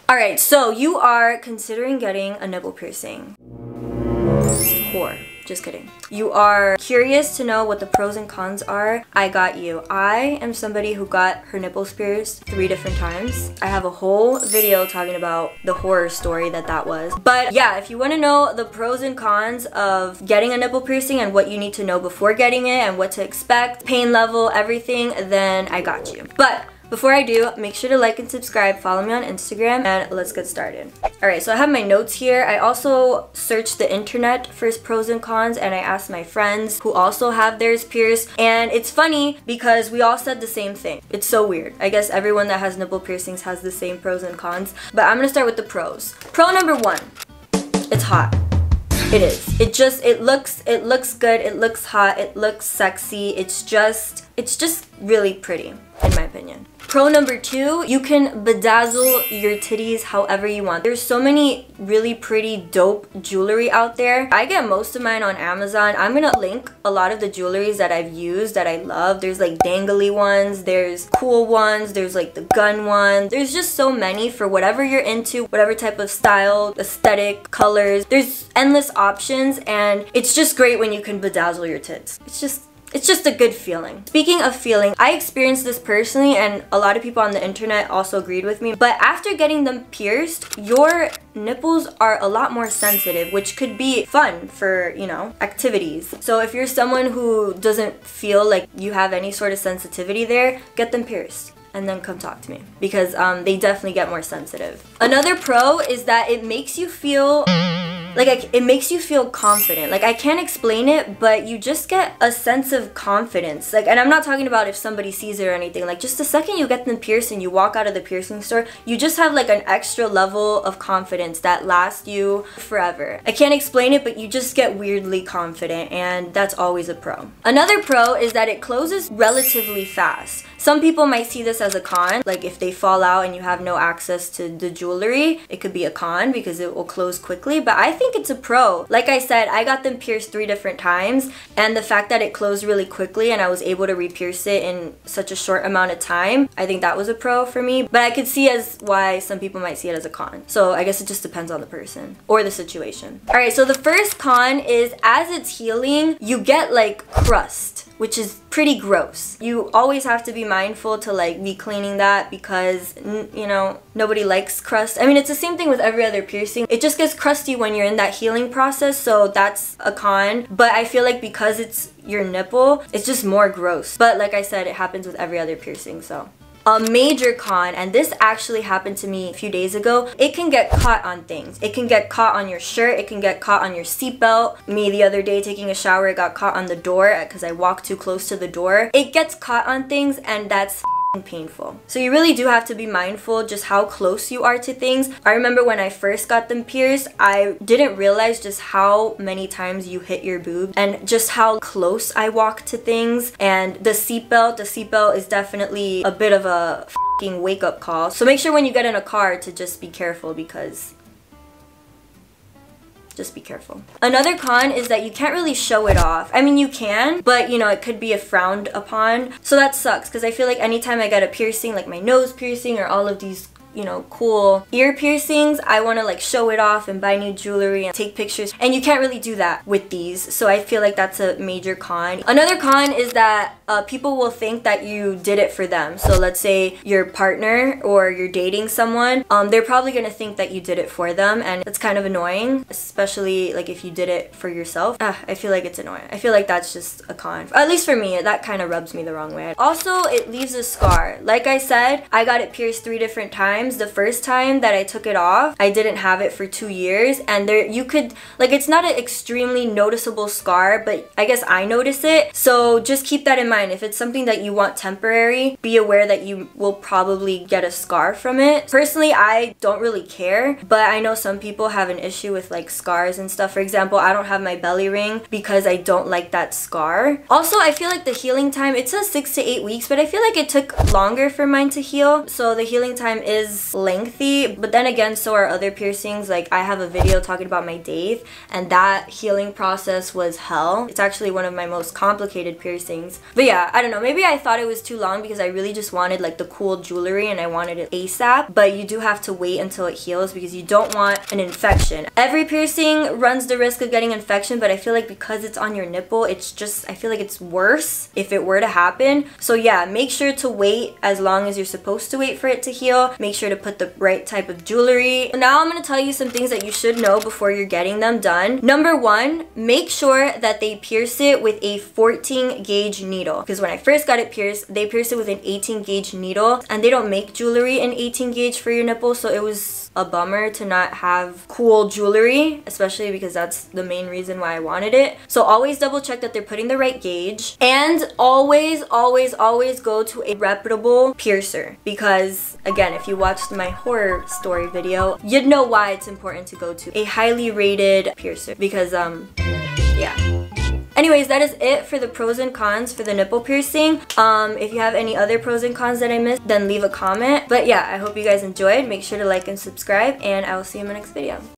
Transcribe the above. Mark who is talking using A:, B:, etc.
A: Alright, so you are considering getting a nipple piercing. Whore. Just kidding. You are curious to know what the pros and cons are. I got you. I am somebody who got her nipples pierced 3 different times. I have a whole video talking about the horror story that was. But yeah, if you want to know the pros and cons of getting a nipple piercing and what you need to know before getting it and what to expect, pain level, everything, then I got you. But before I do, make sure to like and subscribe, follow me on Instagram, and let's get started. Alright, so I have my notes here. I also searched the internet for pros and cons, and I asked my friends who also have theirs pierced, and it's funny because we all said the same thing. It's so weird. I guess everyone that has nipple piercings has the same pros and cons, but I'm gonna start with the pros. Pro number 1, it's hot. It is. It looks good, it looks hot, it looks sexy, it's just really pretty, in my opinion. Pro number 2, you can bedazzle your titties however you want. There's so many really pretty dope jewelry out there. I get most of mine on Amazon. I'm gonna link a lot of the jewelries that I've used that I love. There's like dangly ones, there's cool ones, there's like the gun ones. There's just so many for whatever you're into, whatever type of style, aesthetic, colors. There's endless options, and it's just great when you can bedazzle your tits. It's just a good feeling. Speaking of feeling, I experienced this personally, and a lot of people on the internet also agreed with me, but after getting them pierced, your nipples are a lot more sensitive, which could be fun for, you know, activities. So if you're someone who doesn't feel like you have any sort of sensitivity there, get them pierced and then come talk to me, because they definitely get more sensitive. Another pro is that it makes you feel it makes you feel confident. Like, I can't explain it, but you just get a sense of confidence. Like, and I'm not talking about if somebody sees it or anything. Like, just the second you get them pierced and you walk out of the piercing store, you just have like an extra level of confidence that lasts you forever. I can't explain it, but you just get weirdly confident, and that's always a pro. Another pro is that it closes relatively fast. Some people might see this as a con, like if they fall out and you have no access to the jewelry, it could be a con because it will close quickly, but I think it's a pro. Like I said, I got them pierced 3 different times, and the fact that it closed really quickly and I was able to re-pierce it in such a short amount of time, I think that was a pro for me, but I could see as why some people might see it as a con. So I guess it just depends on the person or the situation. Alright, so the first con is as it's healing, you get like crust, which is pretty gross. You always have to be mindful to like be cleaning that because, you know, nobody likes crust. I mean, it's the same thing with every other piercing. It just gets crusty when you're in that healing process, so that's a con. But I feel like because it's your nipple, it's just more gross. But like I said, it happens with every other piercing, so. A major con, and this actually happened to me a few days ago, it can get caught on things. It can get caught on your shirt, it can get caught on your seatbelt. Me the other day taking a shower, it got caught on the door because I walked too close to the door. It gets caught on things, and that's painful. So you really do have to be mindful just how close you are to things. I remember when I first got them pierced, I didn't realize just how many times you hit your boob and just how close I walk to things. And the seatbelt is definitely a bit of a wake-up call. So make sure when you get in a car to just be careful, because just be careful. Another con is that you can't really show it off. I mean, you can, but you know, it could be a frowned upon. So that sucks, because I feel like anytime I get a piercing, like my nose piercing or all of these, you know, cool ear piercings, I want to like show it off and buy new jewelry and take pictures, and you can't really do that with these, so I feel like that's a major con. Another con is that people will think that you did it for them. So let's say your partner or you're dating someone, they're probably gonna think that you did it for them, and it's kind of annoying, especially like if you did it for yourself. I feel like it's annoying. I feel like that's just a con. At least for me, that kind of rubs me the wrong way. Also, it leaves a scar. Like I said, I got it pierced 3 different times. The first time that I took it off, I didn't have it for 2 years, and there you could, like, it's not an extremely noticeable scar, but I guess I notice it. So just keep that in mind. If it's something that you want temporary, be aware that you will probably get a scar from it. Personally, I don't really care, but I know some people have an issue with like scars and stuff. For example, I don't have my belly ring because I don't like that scar. Also, I feel like the healing time, it says 6 to 8 weeks, but I feel like it took longer for mine to heal. So the healing time is as lengthy, but then again, so are other piercings. Like, I have a video talking about my Dave, and that healing process was hell. It's actually one of my most complicated piercings. But yeah, I don't know, maybe I thought it was too long because I really just wanted like the cool jewelry and I wanted it ASAP, but you do have to wait until it heals because you don't want an infection. Every piercing runs the risk of getting infection, but I feel like because it's on your nipple, it's just, I feel like it's worse if it were to happen. So yeah, make sure to wait as long as you're supposed to wait for it to heal. Make sure to put the right type of jewelry. Now I'm going to tell you some things that you should know before you're getting them done. Number one, make sure that they pierce it with a 14 gauge needle, because when I first got it pierced, they pierced it with an 18 gauge needle, and they don't make jewelry in 18 gauge for your nipple, so it was a bummer to not have cool jewelry, especially because that's the main reason why I wanted it. So always double check that they're putting the right gauge, and always go to a reputable piercer, because again, if you watched my horror story video, you'd know why it's important to go to a highly rated piercer, because yeah. Anyways, that is it for the pros and cons for the nipple piercing. If you have any other pros and cons that I missed, then leave a comment. But yeah, I hope you guys enjoyed. Make sure to like and subscribe, and I will see you in my next video.